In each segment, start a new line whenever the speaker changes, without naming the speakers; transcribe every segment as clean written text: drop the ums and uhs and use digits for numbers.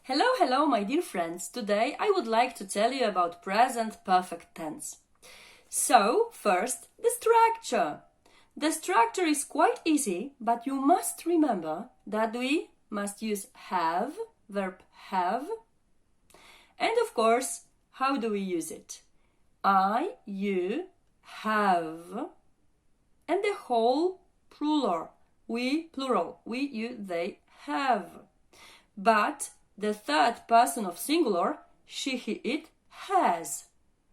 Hello, hello, my dear friends. Today I would like to tell you about present perfect tense. So, first, the structure. The structure is quite easy, but you must remember that we must use have, verb have. And of course, how do we use it? I, you, have, and the whole plural. We, you, they, have. But the third person of singular, she, he, it, has.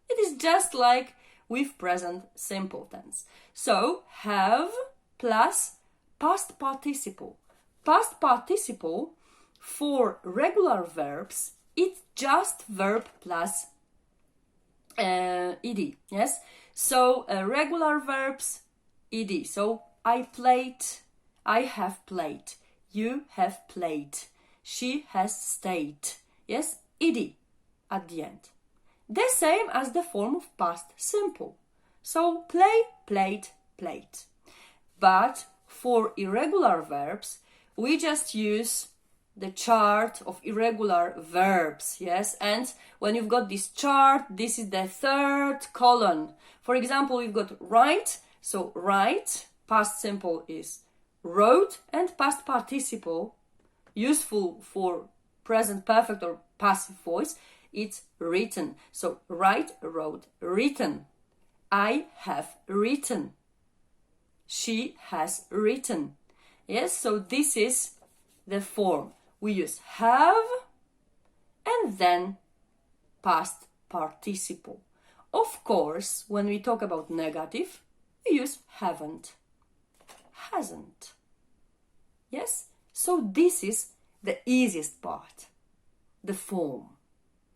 It is just like with present simple tense. So, have plus past participle. Past participle for regular verbs, it's just verb plus ed, yes? So, regular verbs, ed. So, I played, I have played, you have played, she has stayed, yes? Ed at the end. The same as the form of past simple. So, play, played, played. But for irregular verbs, we just use the chart of irregular verbs, yes? And when you've got this chart, this is the third column. For example, we've got write, so write, past simple is wrote, and past participle, useful for present perfect or passive voice, it's written. So write, wrote, written. I have written. She has written. Yes, so this is the form. We use have and then past participle. Of course, when we talk about negative, we use haven't, hasn't. Yes? So this is the easiest part, the form,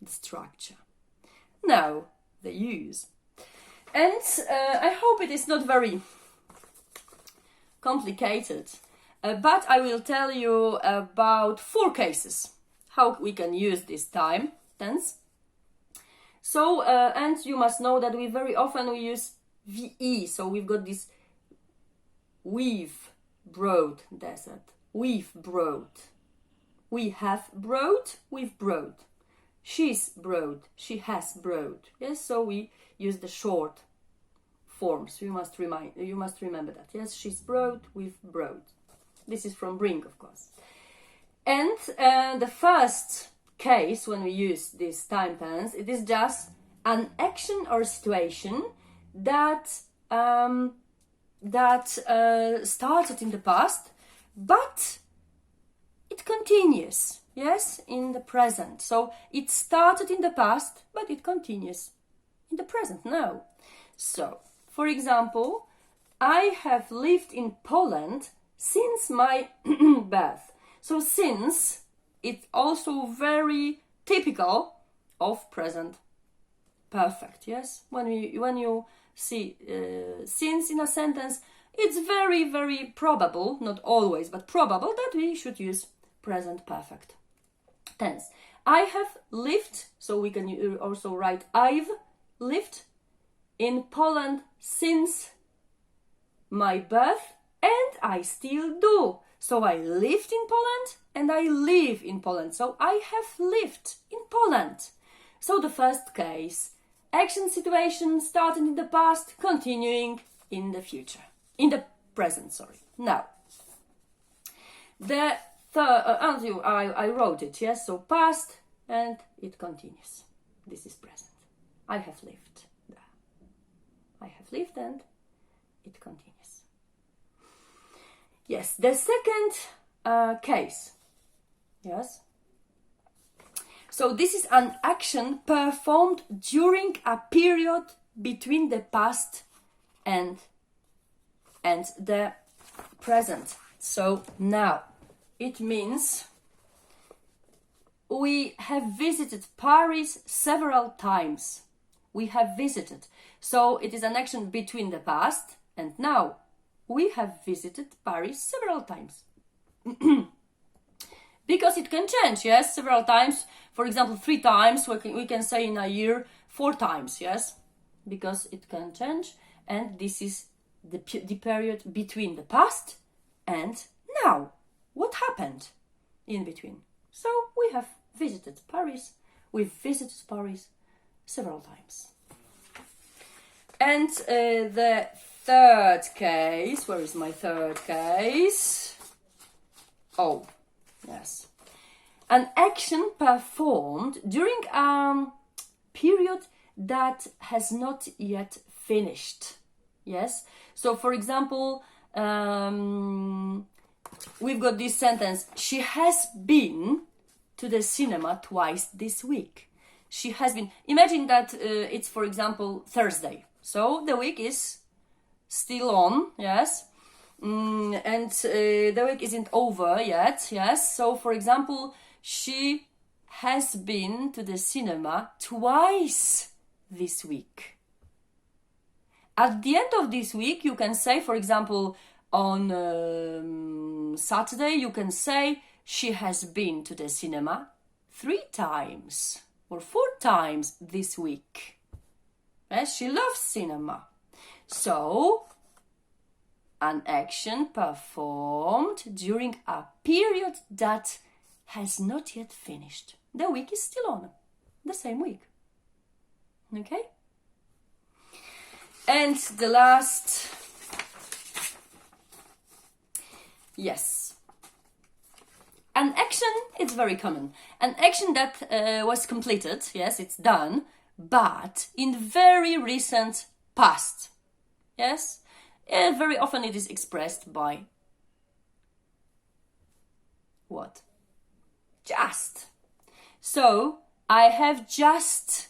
the structure. Now, the use. And I hope it is not very complicated, but I will tell you about 4 cases, how we can use this time tense. So, and you must know that we very often use VE, so we've got this we've brought desert, we've brought, we have brought, we've brought, she's brought, she has brought. Yes, so we use the short forms. You must remember that. Yes, she's brought, we've brought. This is from Bring, of course. And the first case when we use this time tense, it is just an action or situation that started in the past, but it continues, yes, in the present. So it started in the past, but it continues in the present now. So, for example, I have lived in Poland since my birth. So since, it's also very typical of present perfect, yes? When you see since in a sentence, it's very, very probable, not always, but probable that we should use present perfect tense. I have lived, so we can also write I've lived in Poland since my birth, and I still do. So I lived in Poland and I live in Poland. So I have lived in Poland. So the first case, action situation started in the past, continuing in the future. In the present, sorry. Now, the third, I wrote it, yes? So past and it continues. This is present. I have lived there. I have lived and it continues. Yes, the second case. Yes. So this is an action performed during a period between the past and the present. So now it means we have visited Paris several times. We have visited. So it is an action between the past and now. We have visited Paris several times. Because it can change, yes, several times. For example, 3 times, we can say in a year 4 times, yes? Because it can change. And this is the period between the past and now. What happened in between? So we have visited Paris. We've visited Paris several times. And the third case, where is my third case? Oh, yes. An action performed during a period that has not yet finished. Yes. So, for example, we've got this sentence: she has been to the cinema twice this week. She has been. Imagine that it's, for example, Thursday. So the week is still on. Yes. And the week isn't over yet. Yes. So, for example, she has been to the cinema twice this week. At the end of this week, you can say, for example, on Saturday, you can say she has been to the cinema 3 times or 4 times this week. Yes, she loves cinema. So, an action performed during a period that has not yet finished. The week is still on, the same week. Okay? And the last, yes. An action, it's very common. An action that was completed, yes, it's done, but in very recent past. Yes? Very often it is expressed by what? Just. So, I have just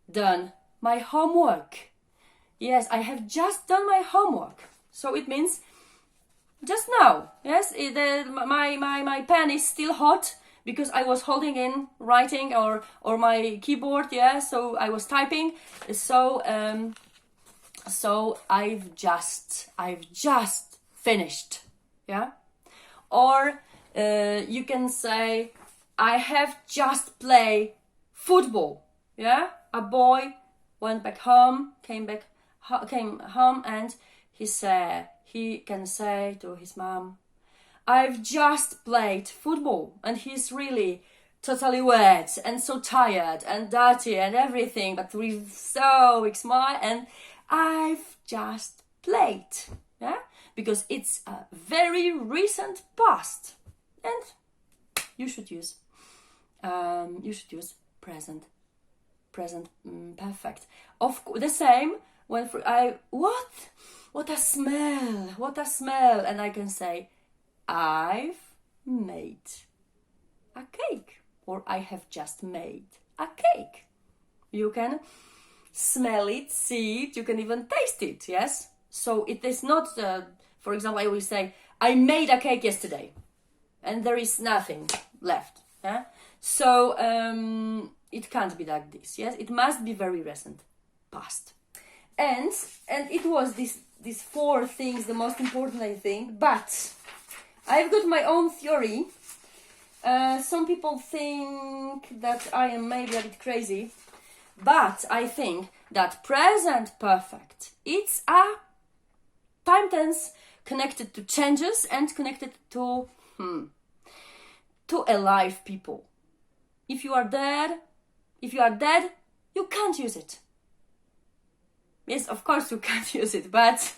done my homework. Yes, I have just done my homework. So it means just now. Yes, my pen is still hot because I was holding in writing or my keyboard. Yeah, so I was typing. So I've just finished. Yeah, or you can say I have just played football. Yeah, a boy went back home, came home, and he can say to his mom, I've just played football, and he's really totally wet and so tired and dirty and everything, but with so big smile, and I've just played. Yeah, because it's a very recent past, and you should use present perfect. The same when what a smell, and I can say I've made a cake, or I have just made a cake. You can smell it, see it, you can even taste it. Yes, so it is not for example, I will say I made a cake yesterday and there is nothing left. Yeah, so it can't be like this. Yes, it must be very recent past. And it was these 4 things the most important, I think, but I've got my own theory. Some people think that I am maybe a bit crazy, but I think that present perfect, it's a time tense connected to changes and connected to alive people. If you are dead, you can't use it. Yes, of course you can't use it, but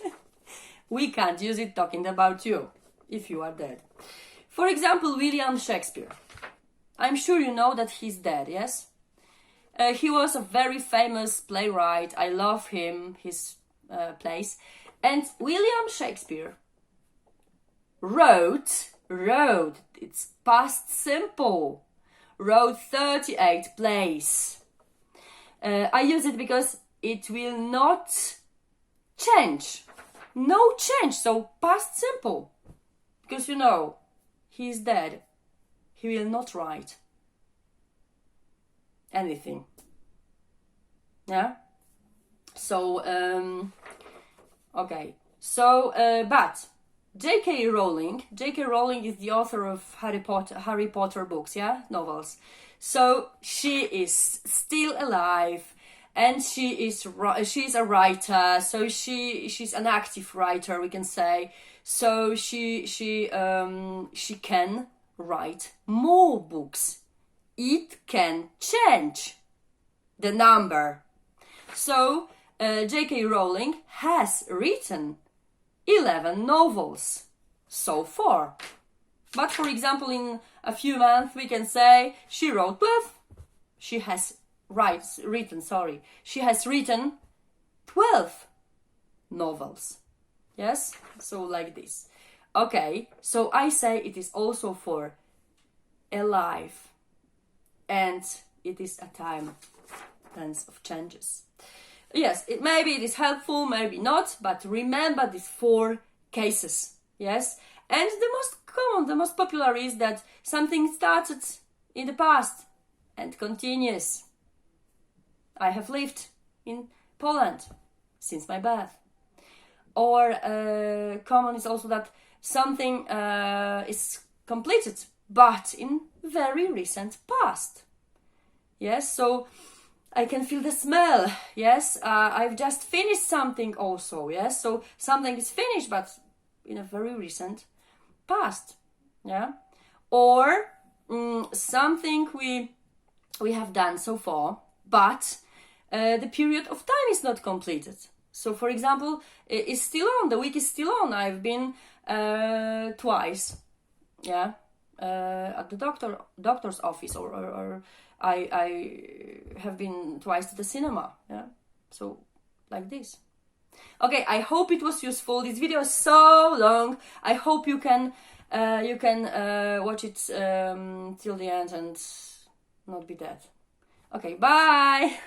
we can't use it talking about you if you are dead. For example, William Shakespeare. I'm sure you know that he's dead, yes? He was a very famous playwright. I love him, his plays. And William Shakespeare wrote, it's past simple, wrote 38 plays. I use it because it will not change. No change, so past simple. Because he is dead. He will not write anything. Yeah? So, okay. So, but J.K. Rowling is the author of Harry Potter books, yeah? Novels. So, she is still alive. And she's a writer, so she's an active writer, we can say. So she can write more books it can change the number. So J.K. Rowling has written 11 novels so far. But for example, in a few months we can say she wrote 12. She has written 12 novels. Yes? So like this. Okay, so I say it is also for alive. And it is a time tense of changes. Yes, maybe it is helpful, maybe not, but remember these 4 cases. Yes? And the most common, the most popular is that something started in the past and continues. I have lived in Poland since my birth. Or common is also that something is completed, but in very recent past. Yes, so I can feel the smell. Yes, I've just finished something also. Yes, so something is finished, but in a very recent past. Yeah, or something we have done so far, but the period of time is not completed. So, for example, it's still on. The week is still on. I've been twice. Yeah, at the doctor's office, or I have been twice to the cinema. Yeah, so like this. Okay, I hope it was useful. This video is so long. I hope you can watch it till the end and not be dead. Okay, bye.